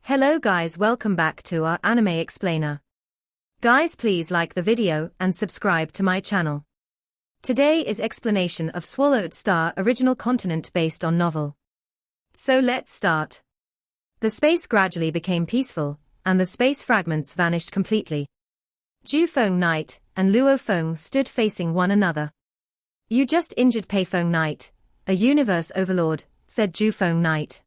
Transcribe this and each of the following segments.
Hello guys, welcome back to our anime explainer. Guys, please like the video and subscribe to my channel. Today is explanation of Swallowed Star original continent based on novel. So let's start. The space gradually became peaceful, and the space fragments vanished completely. Jufeng Knight and Luo Feng stood facing one another. You just injured Peifeng Knight, a universe overlord, said Jufeng Knight.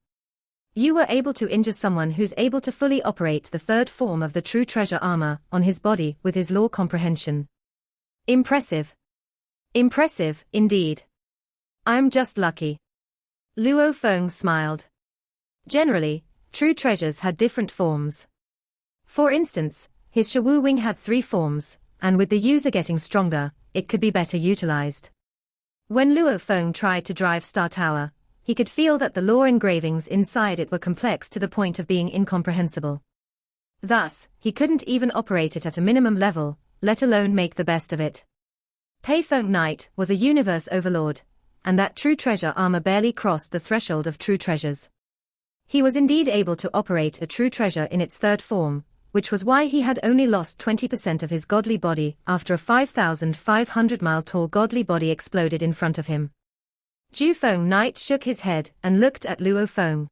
You were able to injure someone who's able to fully operate the third form of the true treasure armor on his body with his law comprehension. Impressive. Impressive, indeed. I'm just lucky. Luo Feng smiled. Generally, true treasures had different forms. For instance, his Shawu Wing had 3 forms, and with the user getting stronger, it could be better utilized. When Luo Feng tried to drive Star Tower, he could feel that the lore engravings inside it were complex to the point of being incomprehensible. Thus, he couldn't even operate it at a minimum level, let alone make the best of it. Peifeng Knight was a universe overlord, and that true treasure armor barely crossed the threshold of true treasures. He was indeed able to operate a true treasure in its third form, which was why he had only lost 20% of his godly body after a 5,500-mile tall godly body exploded in front of him. Jufeng Knight shook his head and looked at Luo Feng.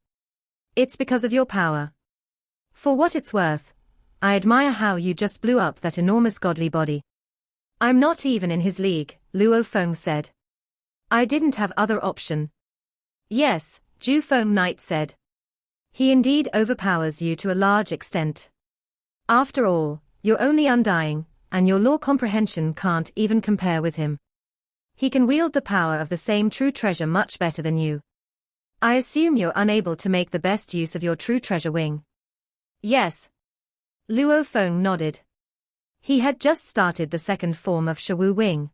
It's because of your power. For what it's worth, I admire how you just blew up that enormous godly body. I'm not even in his league, Luo Feng said. I didn't have other option. Yes, Jufeng Knight said. He indeed overpowers you to a large extent. After all, you're only undying, and your law comprehension can't even compare with him. He can wield the power of the same true treasure much better than you. I assume you're unable to make the best use of your true treasure wing. Yes. Luo Feng nodded. He had just started the second form of Shawu Wing.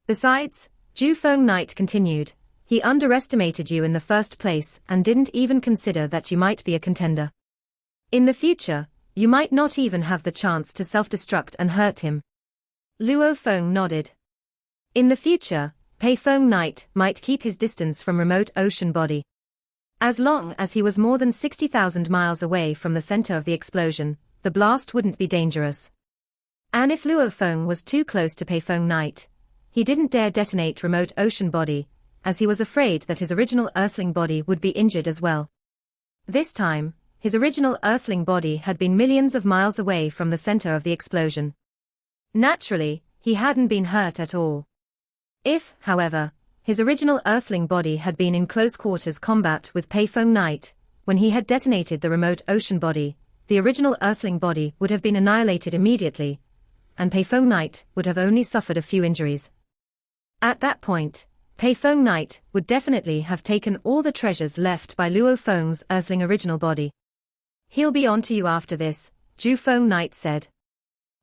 Besides, Jufeng Knight continued, he underestimated you in the first place and didn't even consider that you might be a contender. In the future, you might not even have the chance to self-destruct and hurt him. Luo Feng nodded. In the future, Peifeng Knight might keep his distance from remote ocean body. As long as he was more than 60,000 miles away from the center of the explosion, the blast wouldn't be dangerous. And if Luo Feng was too close to Peifeng Knight, he didn't dare detonate remote ocean body, as he was afraid that his original Earthling body would be injured as well. This time, his original Earthling body had been millions of miles away from the center of the explosion. Naturally, he hadn't been hurt at all. If, however, his original Earthling body had been in close quarters combat with Peifeng Knight, when he had detonated the remote ocean body, the original Earthling body would have been annihilated immediately, and Peifeng Knight would have only suffered a few injuries. At that point, Peifeng Knight would definitely have taken all the treasures left by Luo Feng's Earthling original body. He'll be on to you after this, Jufeng Knight said.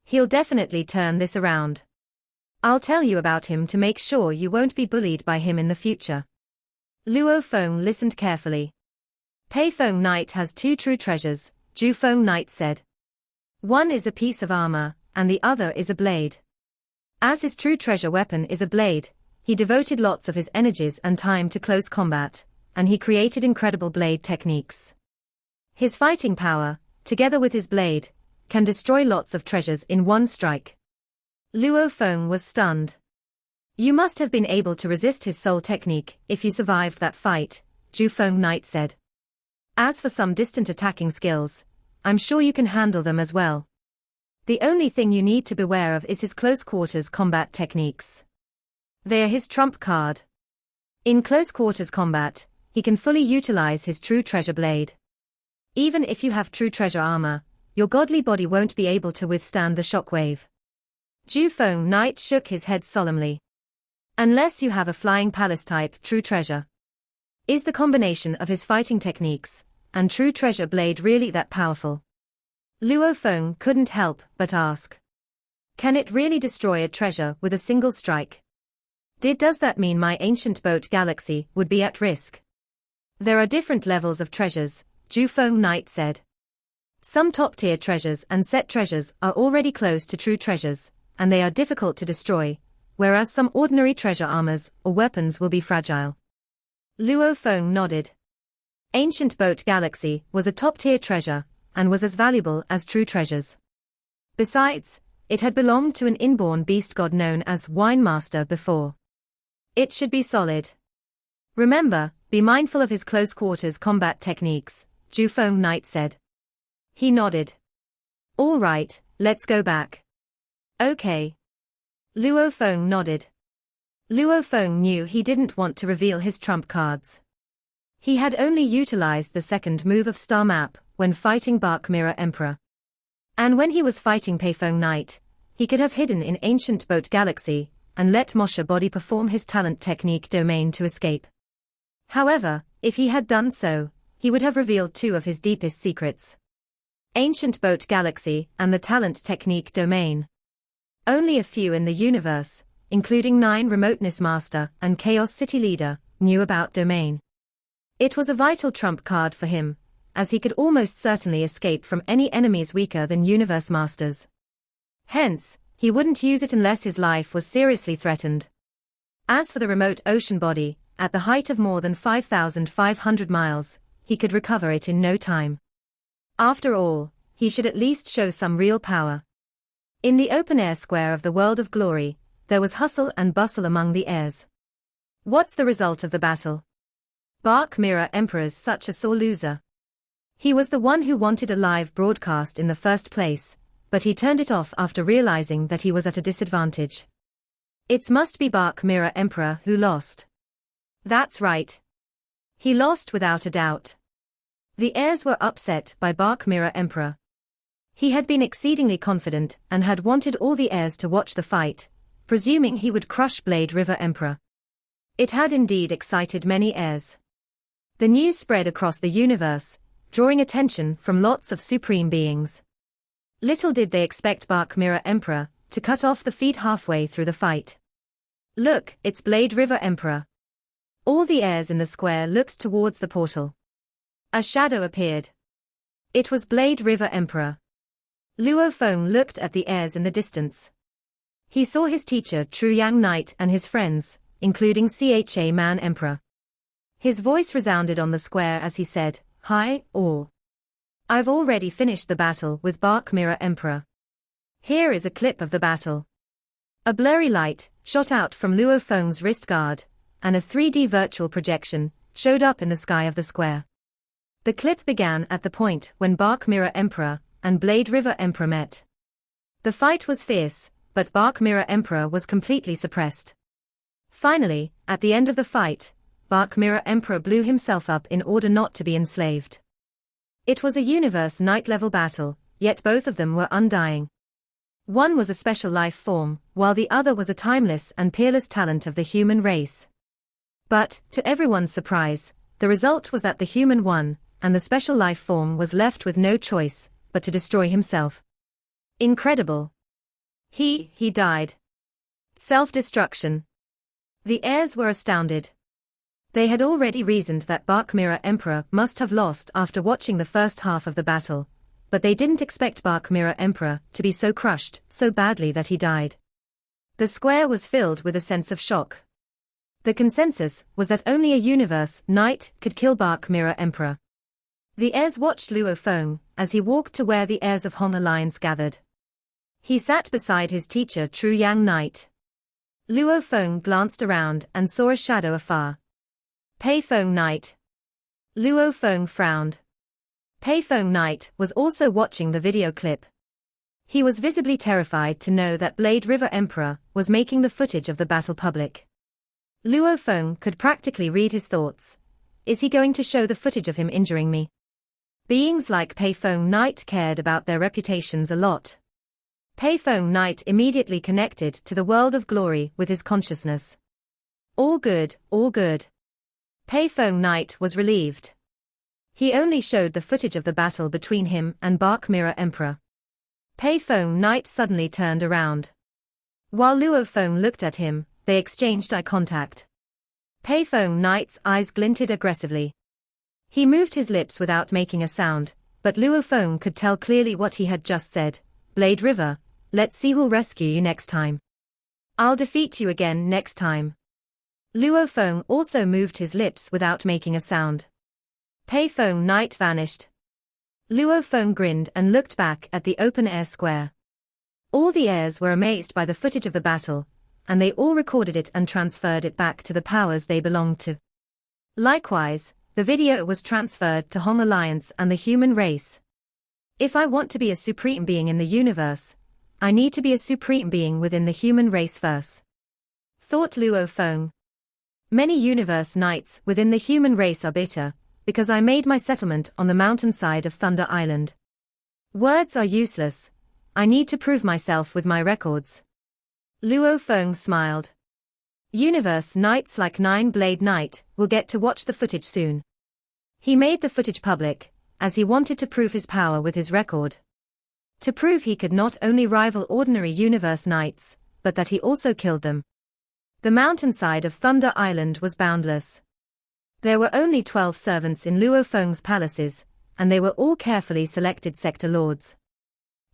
He'll definitely turn this around. I'll tell you about him to make sure you won't be bullied by him in the future. Luo Feng listened carefully. Peifeng Knight has 2 true treasures, Jufeng Knight said. One is a piece of armor, and the other is a blade. As his true treasure weapon is a blade, he devoted lots of his energies and time to close combat, and he created incredible blade techniques. His fighting power, together with his blade, can destroy lots of treasures in one strike. Luo Feng was stunned. You must have been able to resist his soul technique if you survived that fight, Jufeng Knight said. As for some distant attacking skills, I'm sure you can handle them as well. The only thing you need to beware of is his close quarters combat techniques. They are his trump card. In close quarters combat, he can fully utilize his true treasure blade. Even if you have true treasure armor, your godly body won't be able to withstand the shockwave. Jufeng Knight shook his head solemnly. Unless you have a flying palace type true treasure. Is the combination of his fighting techniques and true treasure blade really that powerful? Luo Feng couldn't help but ask. Can it really destroy a treasure with a single strike? Does that mean my ancient boat galaxy would be at risk? There are different levels of treasures, Jufeng Knight said. Some top-tier treasures and set treasures are already close to true treasures, and they are difficult to destroy, whereas some ordinary treasure armors or weapons will be fragile. Luo Feng nodded. Ancient Boat Galaxy was a top-tier treasure, and was as valuable as true treasures. Besides, it had belonged to an inborn beast god known as Wine Master before. It should be solid. Remember, be mindful of his close quarters combat techniques, Jufeng Knight said. He nodded. All right, let's go back. Okay. Luo Feng nodded. Luo Feng knew he didn't want to reveal his trump cards. He had only utilized the second move of Star Map when fighting Bark Mirror Emperor. And when he was fighting Peifeng Knight, he could have hidden in Ancient Boat Galaxy and let Mosha Body perform his talent technique domain to escape. However, if he had done so, he would have revealed two of his deepest secrets. Ancient Boat Galaxy and the talent technique domain. Only a few in the universe, including 9 Remoteness Master and Chaos City Leader, knew about domain. It was a vital trump card for him, as he could almost certainly escape from any enemies weaker than Universe Masters. Hence, he wouldn't use it unless his life was seriously threatened. As for the remote ocean body, at the height of more than 5,500 miles, he could recover it in no time. After all, he should at least show some real power. In the open-air square of the World of Glory, there was hustle and bustle among the heirs. What's the result of the battle? Bark Mirror Emperor's such a sore loser. He was the one who wanted a live broadcast in the first place, but he turned it off after realizing that he was at a disadvantage. It must be Bark Mirror Emperor who lost. That's right. He lost without a doubt. The heirs were upset by Bark Mirror Emperor. He had been exceedingly confident and had wanted all the heirs to watch the fight, presuming he would crush Blade River Emperor. It had indeed excited many heirs. The news spread across the universe, drawing attention from lots of supreme beings. Little did they expect Bark Mirror Emperor to cut off the feed halfway through the fight. Look, it's Blade River Emperor. All the heirs in the square looked towards the portal. A shadow appeared. It was Blade River Emperor. Luo Feng looked at the heirs in the distance. He saw his teacher True Yang Knight and his friends, including Cha Man Emperor. His voice resounded on the square as he said, "Hi, all. I've already finished the battle with Bark Mirror Emperor. Here is a clip of the battle." A blurry light shot out from Luo Feng's wrist guard, and a 3D virtual projection showed up in the sky of the square. The clip began at the point when Bark Mirror Emperor and Blade River Emperor met. The fight was fierce, but Bark Mirror Emperor was completely suppressed. Finally, at the end of the fight, Bark Mirror Emperor blew himself up in order not to be enslaved. It was a universe night-level battle, yet both of them were undying. One was a special life form, while the other was a timeless and peerless talent of the human race. But, to everyone's surprise, the result was that the human won, and the special life form was left with no choice but to destroy himself. Incredible. He died. Self-destruction. The heirs were astounded. They had already reasoned that Bark Mirror Emperor must have lost after watching the first half of the battle, but they didn't expect Bark Mirror Emperor to be so crushed so badly that he died. The square was filled with a sense of shock. The consensus was that only a universe knight could kill Bark Mirror Emperor. The heirs watched Luo Feng as he walked to where the heirs of Hong Alliance gathered. He sat beside his teacher True Yang Knight. Luo Feng glanced around and saw a shadow afar. Peifeng Knight. Luo Feng frowned. Peifeng Knight was also watching the video clip. He was visibly terrified to know that Blade River Emperor was making the footage of the battle public. Luo Feng could practically read his thoughts. Is he going to show the footage of him injuring me? Beings like Peifeng Knight cared about their reputations a lot. Peifeng Knight immediately connected to the World of Glory with his consciousness. All good, all good. Peifeng Knight was relieved. He only showed the footage of the battle between him and Bark Mirror Emperor. Peifeng Knight suddenly turned around. While Luo Feng looked at him, they exchanged eye contact. Peifeng Knight's eyes glinted aggressively. He moved his lips without making a sound, but Luo Feng could tell clearly what he had just said. Blade River, let's see who'll rescue you next time. I'll defeat you again next time. Luo Feng also moved his lips without making a sound. Peifeng Knight vanished. Luo Feng grinned and looked back at the open-air square. All the heirs were amazed by the footage of the battle, and they all recorded it and transferred it back to the powers they belonged to. Likewise, the video was transferred to Hong Alliance and the human race. If I want to be a supreme being in the universe, I need to be a supreme being within the human race first, thought Luo Feng. Many universe knights within the human race are bitter, because I made my settlement on the mountainside of Thunder Island. Words are useless. I need to prove myself with my records. Luo Feng smiled. Universe knights like Nine-Blade Knight will get to watch the footage soon. He made the footage public, as he wanted to prove his power with his record. To prove he could not only rival ordinary universe knights, but that he also killed them. The mountainside of Thunder Island was boundless. There were only 12 servants in Luo Feng's palaces, and they were all carefully selected sector lords.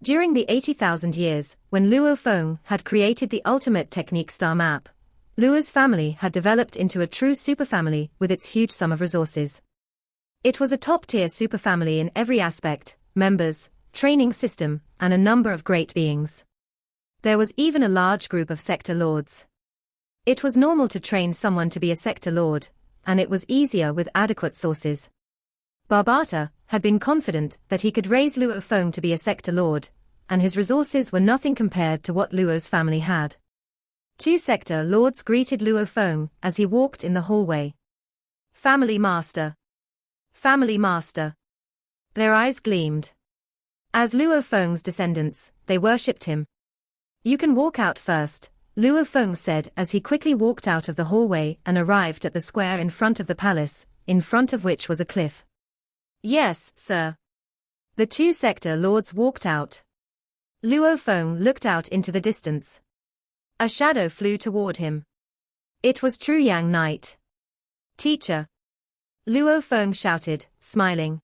During the 80,000 years, when Luo Feng had created the ultimate technique star map, Luo's family had developed into a true superfamily with its huge sum of resources. It was a top-tier superfamily in every aspect: members, training system, and a number of great beings. There was even a large group of sector lords. It was normal to train someone to be a sector lord, and it was easier with adequate sources. Barbata had been confident that he could raise Luo Feng to be a sector lord, and his resources were nothing compared to what Luo's family had. 2 sector lords greeted Luo Feng as he walked in the hallway. Family Master. Family Master. Their eyes gleamed. As Luo Feng's descendants, they worshipped him. You can walk out first, Luo Feng said as he quickly walked out of the hallway and arrived at the square in front of the palace, in front of which was a cliff. Yes, sir. The 2 sector lords walked out. Luo Feng looked out into the distance. A shadow flew toward him. It was True Yang Knight. Teacher. Luo Feng shouted, smiling.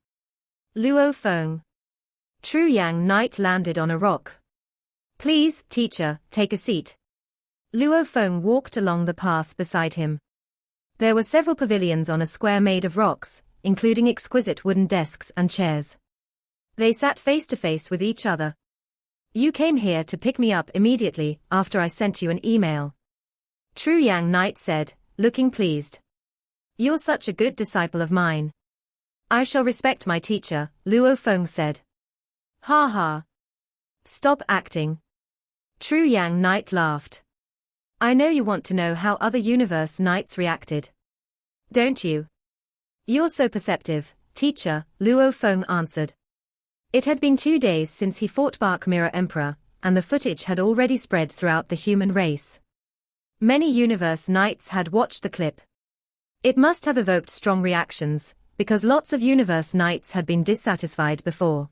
Luo Feng. True Yang Knight landed on a rock. Please, teacher, take a seat. Luo Feng walked along the path beside him. There were several pavilions on a square made of rocks, including exquisite wooden desks and chairs. They sat face to face with each other. You came here to pick me up immediately after I sent you an email. True Yang Knight said, looking pleased. You're such a good disciple of mine. I shall respect my teacher, Luo Feng said. Ha ha. Stop acting. True Yang Knight laughed. I know you want to know how other universe knights reacted. Don't you? You're so perceptive, teacher, Luo Feng answered. It had been 2 days since he fought Bark Mirror Emperor, and the footage had already spread throughout the human race. Many universe knights had watched the clip. It must have evoked strong reactions, because lots of universe knights had been dissatisfied before.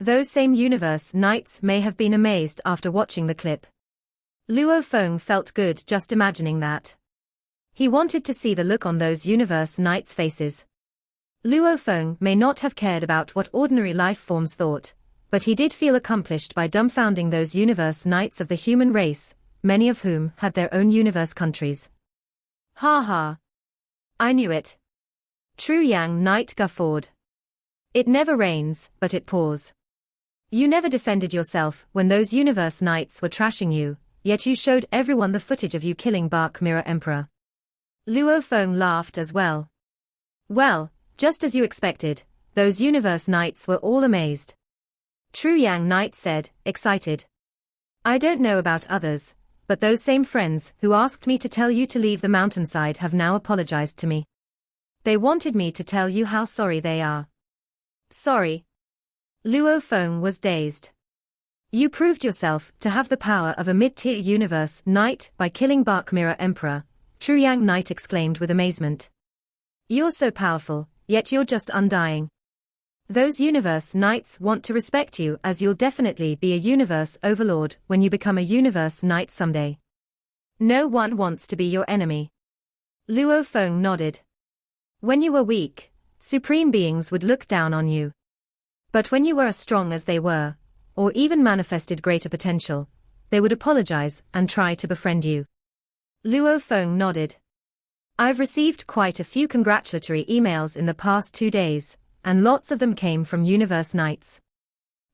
Those same universe knights may have been amazed after watching the clip. Luo Feng felt good just imagining that. He wanted to see the look on those universe knights' faces. Luo Feng may not have cared about what ordinary life forms thought, but he did feel accomplished by dumbfounding those universe knights of the human race, many of whom had their own universe countries. Ha ha. I knew it. True Yang Knight guffawed. It never rains, but it pours. You never defended yourself when those universe knights were trashing you, yet you showed everyone the footage of you killing Bark Mirror Emperor. Luo Feng laughed as well. Well, just as you expected, those universe knights were all amazed. True Yang Knight said, excited. I don't know about others, but those same friends who asked me to tell you to leave the mountainside have now apologized to me. They wanted me to tell you how sorry they are. Sorry. Luo Feng was dazed. You proved yourself to have the power of a mid-tier universe knight by killing Bark Mirror Emperor, True Yang Knight exclaimed with amazement. You're so powerful, yet you're just undying. Those universe knights want to respect you as you'll definitely be a universe overlord when you become a universe knight someday. No one wants to be your enemy. Luo Feng nodded. When you were weak, supreme beings would look down on you. But when you were as strong as they were, or even manifested greater potential, they would apologize and try to befriend you. Luo Feng nodded. I've received quite a few congratulatory emails in the past 2 days, and lots of them came from Universe Knights.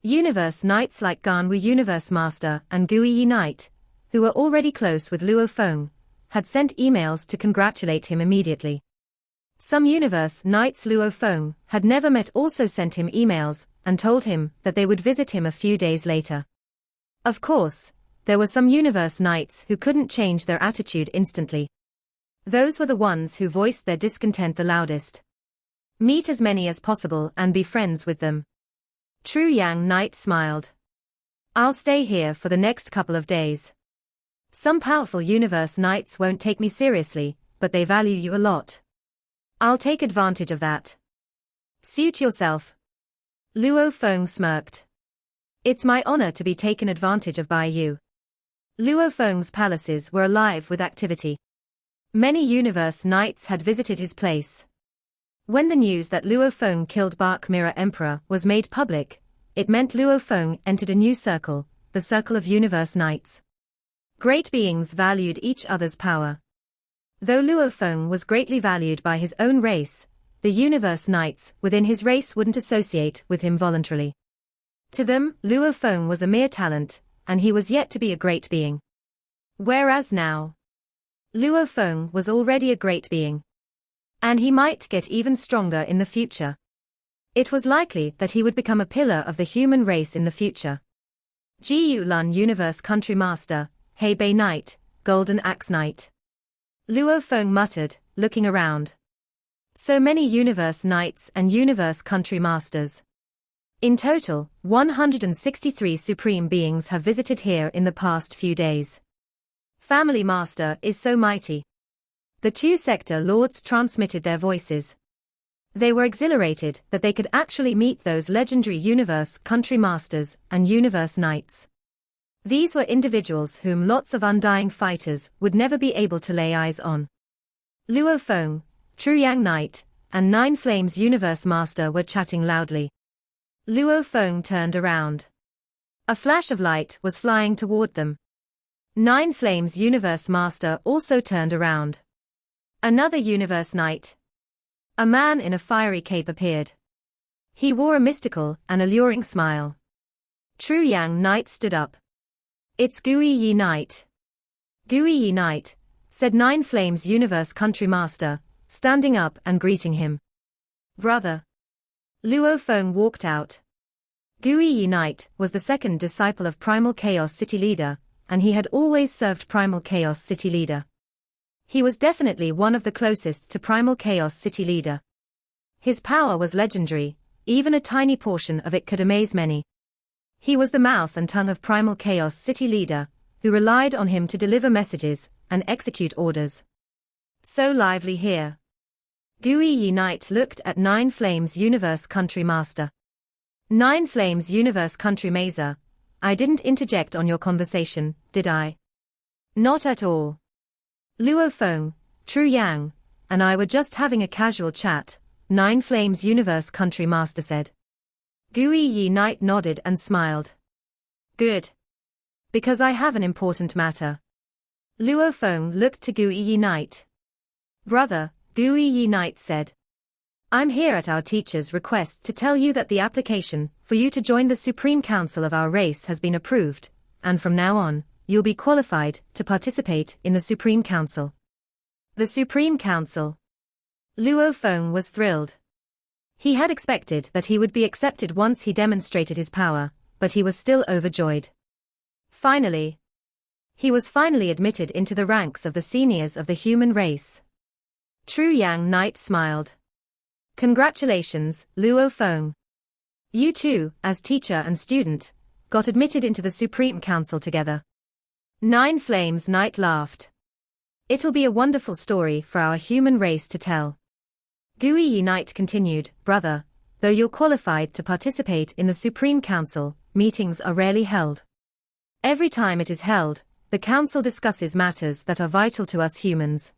Universe Knights like Ganwu Universe Master and Guiyi Knight, who were already close with Luo Feng, had sent emails to congratulate him immediately. Some Universe Knights Luo Feng had never met also sent him emails and told him that they would visit him a few days later. Of course, there were some Universe Knights who couldn't change their attitude instantly. Those were the ones who voiced their discontent the loudest. Meet as many as possible and be friends with them. True Yang Knight smiled. I'll stay here for the next couple of days. Some powerful Universe Knights won't take me seriously, but they value you a lot. I'll take advantage of that. Suit yourself. Luo Feng smirked. It's my honor to be taken advantage of by you. Luo Feng's palaces were alive with activity. Many Universe Knights had visited his place. When the news that Luo Feng killed Bark Mirror Emperor was made public, it meant Luo Feng entered a new circle, the circle of Universe Knights. Great beings valued each other's power. Though Luo Feng was greatly valued by his own race, the Universe Knights within his race wouldn't associate with him voluntarily. To them, Luo Feng was a mere talent, and he was yet to be a great being. Whereas now, Luo Feng was already a great being. And he might get even stronger in the future. It was likely that he would become a pillar of the human race in the future. Ji Yulun Universe Country Master, Hebei Knight, Golden Axe Knight. Luo Feng muttered, looking around. So many Universe Knights and Universe Country Masters. In total, 163 Supreme Beings have visited here in the past few days. Family Master is so mighty. The two sector lords transmitted their voices. They were exhilarated that they could actually meet those legendary Universe Country Masters and Universe Knights. These were individuals whom lots of undying fighters would never be able to lay eyes on. Luo Feng, True Yang Knight, and Nine Flames Universe Master were chatting loudly. Luo Feng turned around. A flash of light was flying toward them. Nine Flames Universe Master also turned around. Another Universe Knight. A man in a fiery cape appeared. He wore a mystical and alluring smile. True Yang Knight stood up. It's Guiyi Knight. Guiyi Knight, said Nine Flames Universe Country Master, standing up and greeting him. Brother. Luo Feng walked out. Guiyi Knight was the second disciple of Primal Chaos City Leader, and he had always served Primal Chaos City Leader. He was definitely one of the closest to Primal Chaos City Leader. His power was legendary, even a tiny portion of it could amaze many. He was the mouth and tongue of Primal Chaos City Leader, who relied on him to deliver messages and execute orders. So lively here. Guiyi Knight looked at Nine Flames Universe Country Master. Nine Flames Universe Country Master, I didn't interject on your conversation, did I? Not at all. Luo Feng, True Yang, and I were just having a casual chat, Nine Flames Universe Country Master said. Guiyi Knight nodded and smiled. Good. Because I have an important matter. Luo Feng looked to Guiyi Knight. Brother, Guiyi Knight said. I'm here at our teacher's request to tell you that the application for you to join the Supreme Council of our race has been approved, and from now on, you'll be qualified to participate in the Supreme Council. The Supreme Council. Luo Feng was thrilled. He had expected that he would be accepted once he demonstrated his power, but he was still overjoyed. Finally. He was finally admitted into the ranks of the seniors of the human race. True Yang Knight smiled. Congratulations, Luo Feng. You two, as teacher and student, got admitted into the Supreme Council together. Nine Flames Knight laughed. It'll be a wonderful story for our human race to tell. Guiyi Knight continued, brother, though you're qualified to participate in the Supreme Council, meetings are rarely held. Every time it is held, the Council discusses matters that are vital to us humans.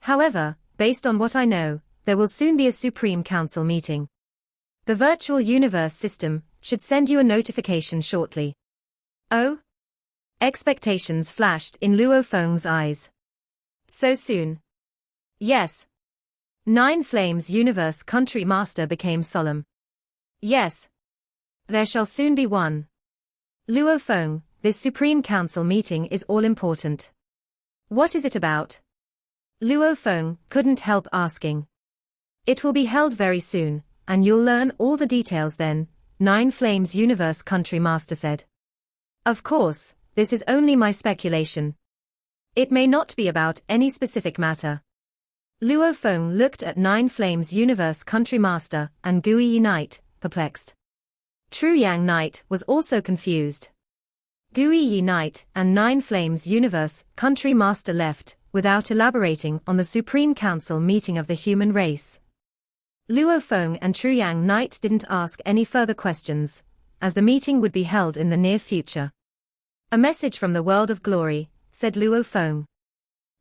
However, based on what I know, there will soon be a Supreme Council meeting. The virtual universe system should send you a notification shortly. Oh? Expectations flashed in Luo Feng's eyes. So soon? Yes. Nine Flames Universe Country Master became solemn. Yes. There shall soon be one. Luo Feng, this Supreme Council meeting is all important. What is it about? Luo Feng couldn't help asking. It will be held very soon, and you'll learn all the details then, Nine Flames Universe Country Master said. Of course, this is only my speculation. It may not be about any specific matter. Luo Feng looked at Nine Flames Universe Country Master and Gui Knight, perplexed. True Yang Knight was also confused. Gui Knight and Nine Flames Universe Country Master left, without elaborating on the Supreme Council meeting of the human race. Luo Feng and True Yang Knight didn't ask any further questions, as the meeting would be held in the near future. A message from the world of glory, said Luo Feng.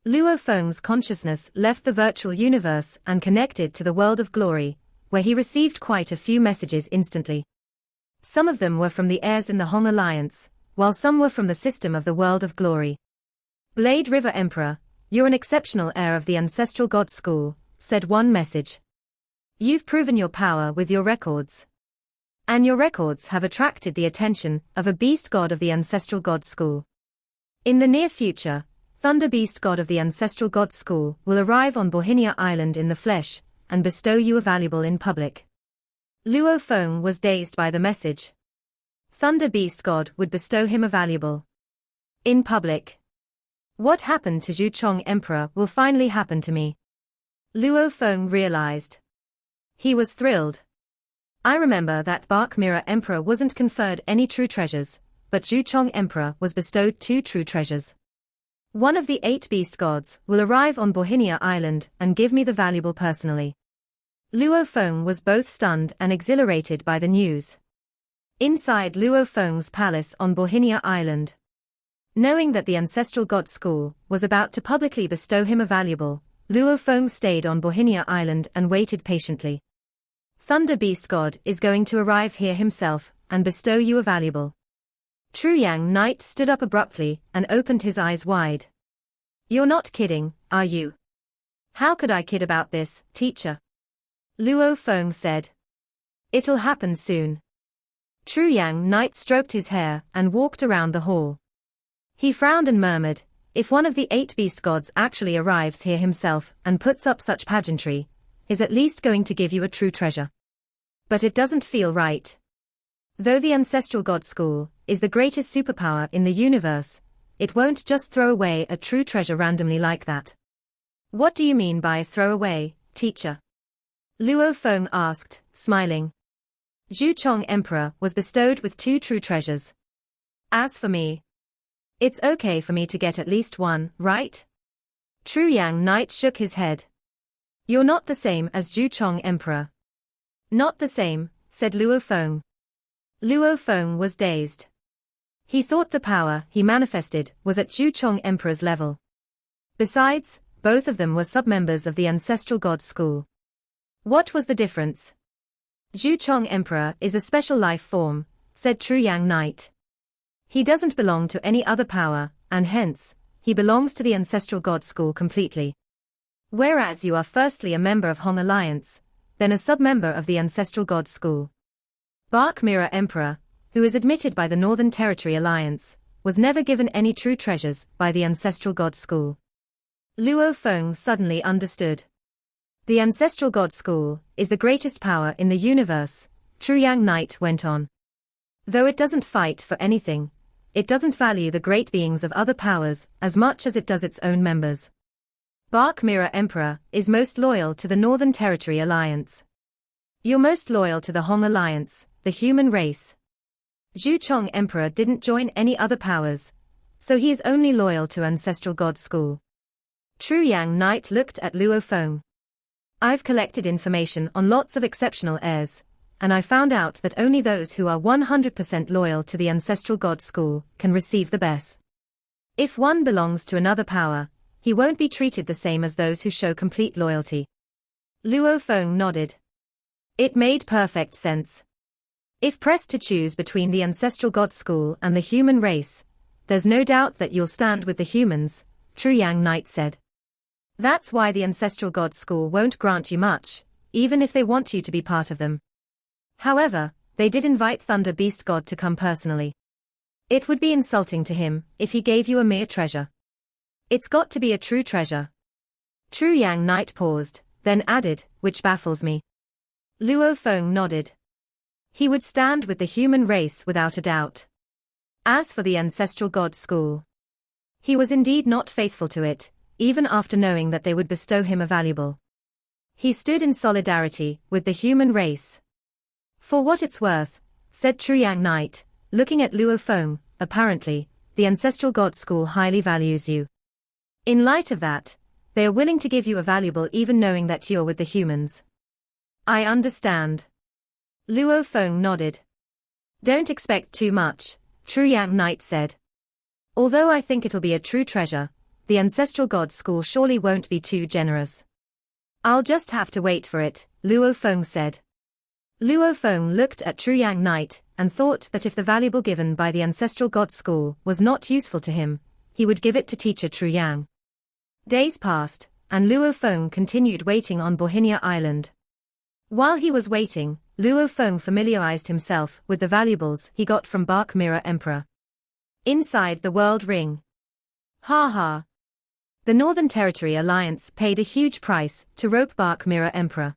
Luo Feng's consciousness left the virtual universe and connected to the world of glory, where he received quite a few messages instantly. Some of them were from the heirs in the Hong Alliance, while some were from the system of the world of glory. Blade River Emperor, you're an exceptional heir of the Ancestral God School, said one message. You've proven your power with your records. And your records have attracted the attention of a beast god of the Ancestral God School. In the near future, Thunderbeast God of the Ancestral God School will arrive on Bohinia Island in the flesh, and bestow you a valuable in public. Luo Feng was dazed by the message. Thunderbeast God would bestow him a valuable in public. What happened to Zhu Chong Emperor will finally happen to me. Luo Feng realized. He was thrilled. I remember that Bark Mirror Emperor wasn't conferred any true treasures, but Zhu Chong Emperor was bestowed 2 true treasures. One of the 8 beast gods will arrive on Bohinia Island and give me the valuable personally. Luo Feng was both stunned and exhilarated by the news. Inside Luo Feng's palace on Bohinia Island, knowing that the Ancestral God School was about to publicly bestow him a valuable, Luo Feng stayed on Bohinia Island and waited patiently. Thunderbeast God is going to arrive here himself and bestow you a valuable. True Yang Knight stood up abruptly and opened his eyes wide. You're not kidding, are you? How could I kid about this, teacher? Luo Feng said. It'll happen soon. True Yang Knight stroked his hair and walked around the hall. He frowned and murmured, if one of the 8 beast gods actually arrives here himself and puts up such pageantry, is at least going to give you a true treasure. But it doesn't feel right. Though the Ancestral God School is the greatest superpower in the universe, it won't just throw away a true treasure randomly like that. What do you mean by throw away, teacher? Luo Feng asked, smiling. Zhu Chong Emperor was bestowed with 2 true treasures. As for me, it's okay for me to get at least one, right? True Yang Knight shook his head. You're not the same as Zhu Chong Emperor. Not the same, said Luo Feng. Luo Feng was dazed. He thought the power he manifested was at Zhu Chong Emperor's level. Besides, both of them were sub-members of the Ancestral God School. What was the difference? Zhu Chong Emperor is a special life form, said True Yang Knight. He doesn't belong to any other power, and hence, he belongs to the Ancestral God School completely. Whereas you are firstly a member of Hong Alliance, then a sub-member of the Ancestral God School. Bark Mirror Emperor, who is admitted by the Northern Territory Alliance, was never given any true treasures by the Ancestral God School. Luo Feng suddenly understood. The Ancestral God School is the greatest power in the universe, True Yang Knight went on. Though it doesn't fight for anything, it doesn't value the great beings of other powers as much as it does its own members. Bark Mirror Emperor is most loyal to the Northern Territory Alliance. You're most loyal to the Hong Alliance, the human race. Zhu Chong Emperor didn't join any other powers, so he is only loyal to Ancestral God School. True Yang Knight looked at Luo Feng. I've collected information on lots of exceptional heirs, and I found out that only those who are 100% loyal to the Ancestral God School can receive the best. If one belongs to another power, he won't be treated the same as those who show complete loyalty. Luo Feng nodded. It made perfect sense. If pressed to choose between the Ancestral God School and the human race, there's no doubt that you'll stand with the humans, True Yang Knight said. That's why the Ancestral God School won't grant you much, even if they want you to be part of them. However, they did invite Thunderbeast God to come personally. It would be insulting to him if he gave you a mere treasure. It's got to be a true treasure. True Yang Knight paused, then added, which baffles me. Luo Feng nodded. He would stand with the human race without a doubt. As for the Ancestral God School, he was indeed not faithful to it, even after knowing that they would bestow him a valuable. He stood in solidarity with the human race. For what it's worth, said True Yang Knight, looking at Luo Feng, apparently, the Ancestral God School highly values you. In light of that, they are willing to give you a valuable even knowing that you're with the humans. I understand. Luo Feng nodded. Don't expect too much, True Yang Knight said. Although I think it'll be a true treasure, the Ancestral God School surely won't be too generous. I'll just have to wait for it, Luo Feng said. Luo Feng looked at True Yang Knight and thought that if the valuable given by the Ancestral God School was not useful to him, he would give it to teacher True Yang. Days passed, and Luo Feng continued waiting on Bohinia Island. While he was waiting, Luo Feng familiarized himself with the valuables he got from Bark Mirror Emperor. Inside the World Ring. Ha ha. The Northern Territory Alliance paid a huge price to rope Bark Mirror Emperor.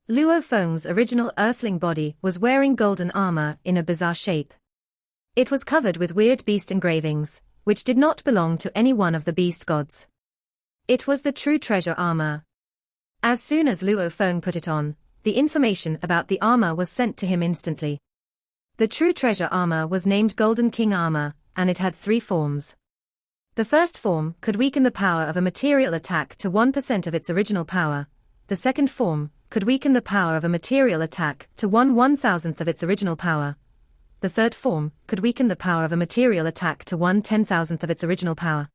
Luo Feng's original Earthling body was wearing golden armor in a bizarre shape. It was covered with weird beast engravings, which did not belong to any one of the beast gods. It was the true treasure armor. As soon as Luo Feng put it on, the information about the armor was sent to him instantly. The true treasure armor was named Golden King Armor, and it had 3 forms. The first form could weaken the power of a material attack to 1% of its original power. The second form could weaken the power of a material attack to 1/1000th of its original power. The third form could weaken the power of a material attack to 1/10,000th of its original power.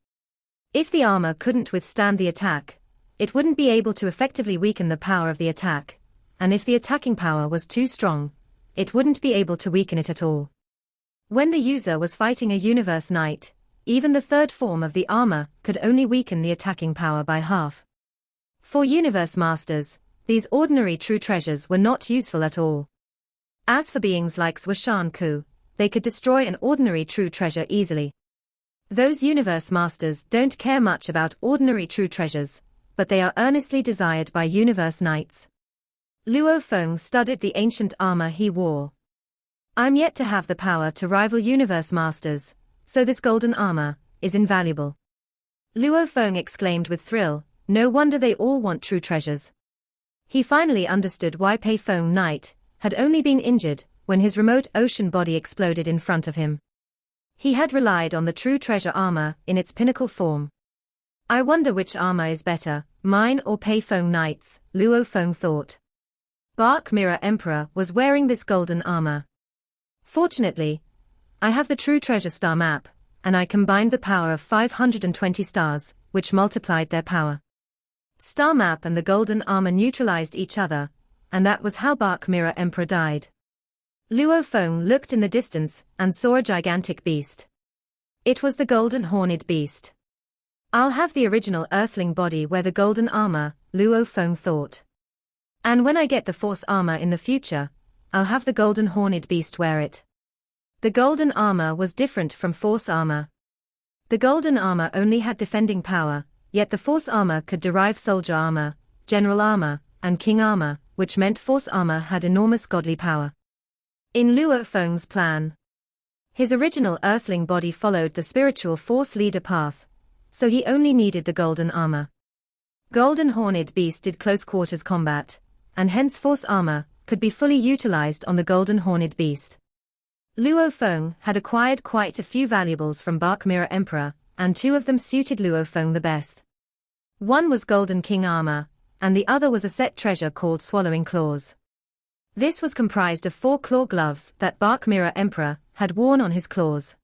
If the armor couldn't withstand the attack, it wouldn't be able to effectively weaken the power of the attack, and if the attacking power was too strong, it wouldn't be able to weaken it at all. When the user was fighting a Universe Knight, even the third form of the armor could only weaken the attacking power by half. For Universe Masters, these ordinary true treasures were not useful at all. As for beings like Swishan Ku, they could destroy an ordinary true treasure easily. Those Universe Masters don't care much about ordinary true treasures, but they are earnestly desired by Universe Knights. Luo Feng studied the ancient armor he wore. I'm yet to have the power to rival Universe Masters, so this golden armor is invaluable. Luo Feng exclaimed with thrill, no wonder they all want true treasures. He finally understood why Pei Feng Knight had only been injured when his remote ocean body exploded in front of him. He had relied on the true treasure armor in its pinnacle form. I wonder which armor is better, mine or Pei Feng Knight's, Luo Feng thought. Bark Mirror Emperor was wearing this golden armor. Fortunately, I have the true treasure star map, and I combined the power of 520 stars, which multiplied their power. Star map and the golden armor neutralized each other, and that was how Bark Mirror Emperor died. Luo Feng looked in the distance and saw a gigantic beast. It was the golden horned beast. I'll have the original Earthling body wear the golden armor, Luo Feng thought. And when I get the Force armor in the future, I'll have the golden horned beast wear it. The golden armor was different from Force armor. The golden armor only had defending power, yet the Force armor could derive soldier armor, general armor, and king armor, which meant Force armor had enormous godly power. In Luo Feng's plan, his original Earthling body followed the spiritual Force leader path, so he only needed the golden armor. Golden horned beast did close quarters combat, and hence Force armor could be fully utilized on the golden horned beast. Luo Feng had acquired quite a few valuables from Bark Mirror Emperor, and 2 of them suited Luo Feng the best. One was Golden King armor, and the other was a set treasure called Swallowing Claws. This was comprised of 4 claw gloves that Bark Mirror Emperor had worn on his claws.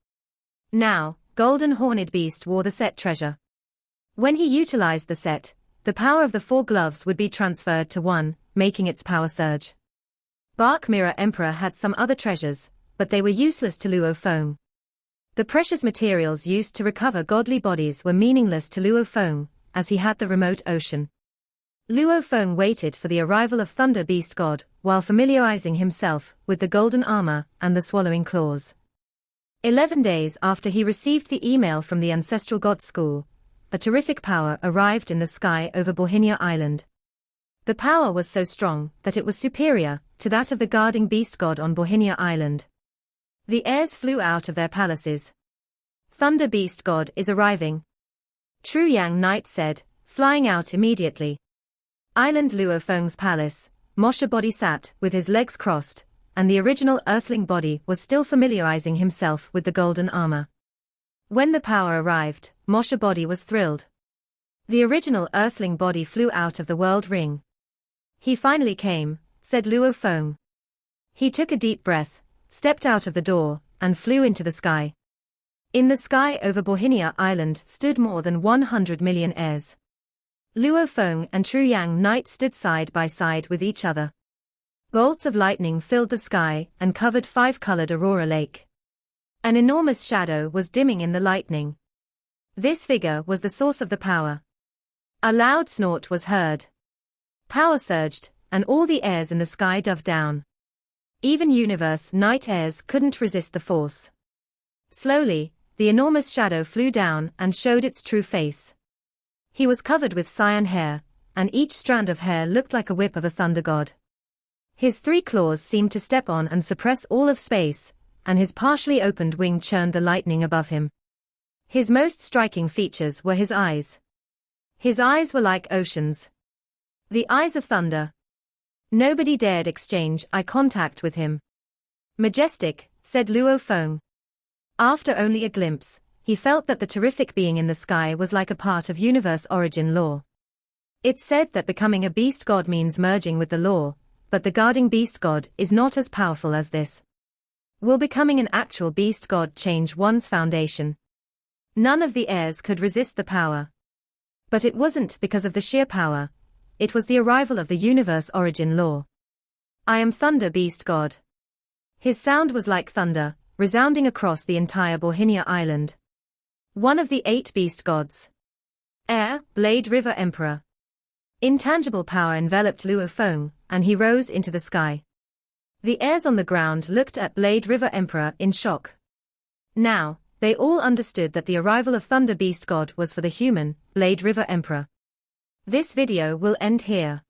Now, Golden Horned Beast wore the set treasure. When he utilized the set, the power of the 4 gloves would be transferred to 1, making its power surge. Bark Mirror Emperor had some other treasures, but they were useless to Luo Feng. The precious materials used to recover godly bodies were meaningless to Luo Feng, as he had the remote ocean. Luo Feng waited for the arrival of Thunderbeast God, while familiarizing himself with the golden armor and the swallowing claws. 11 days after he received the email from the Ancestral God School, a terrific power arrived in the sky over Bohinia Island. The power was so strong that it was superior to that of the guarding beast god on Bohinia Island. The heirs flew out of their palaces. Thunderbeast God is arriving, True Yang Knight said, flying out immediately. Island Luo Feng's palace, Moshe Body sat with his legs crossed, and the original Earthling Body was still familiarizing himself with the golden armor. When the power arrived, Moshe Body was thrilled. The original Earthling Body flew out of the world ring. He finally came, said Luo Feng. He took a deep breath, stepped out of the door, and flew into the sky. In the sky over Bohinia Island stood more than 100 million heirs. Luo Feng and True Yang Knight stood side by side with each other. Bolts of lightning filled the sky and covered 5-colored Aurora Lake. An enormous shadow was dimming in the lightning. This figure was the source of the power. A loud snort was heard. Power surged, and all the heirs in the sky dove down. Even Universe Knight heirs couldn't resist the force. Slowly, the enormous shadow flew down and showed its true face. He was covered with cyan hair, and each strand of hair looked like a whip of a thunder god. His 3 claws seemed to step on and suppress all of space, and his partially opened wing churned the lightning above him. His most striking features were his eyes. His eyes were like oceans. The eyes of thunder. Nobody dared exchange eye contact with him. Majestic, said Luo Feng. After only a glimpse, he felt that the terrific being in the sky was like a part of universe origin lore. It's said that becoming a beast god means merging with the lore, but the guarding beast god is not as powerful as this. Will becoming an actual beast god change one's foundation? None of the heirs could resist the power. But it wasn't because of the sheer power, it was the arrival of the universe origin lore. I am Thunder Beast God. His sound was like thunder, resounding across the entire Bohinia Island. One of the 8 beast gods. Air, Blade River Emperor. Intangible power enveloped Luo Feng, and he rose into the sky. The heirs on the ground looked at Blade River Emperor in shock. Now, they all understood that the arrival of Thunder Beast God was for the human, Blade River Emperor. This video will end here.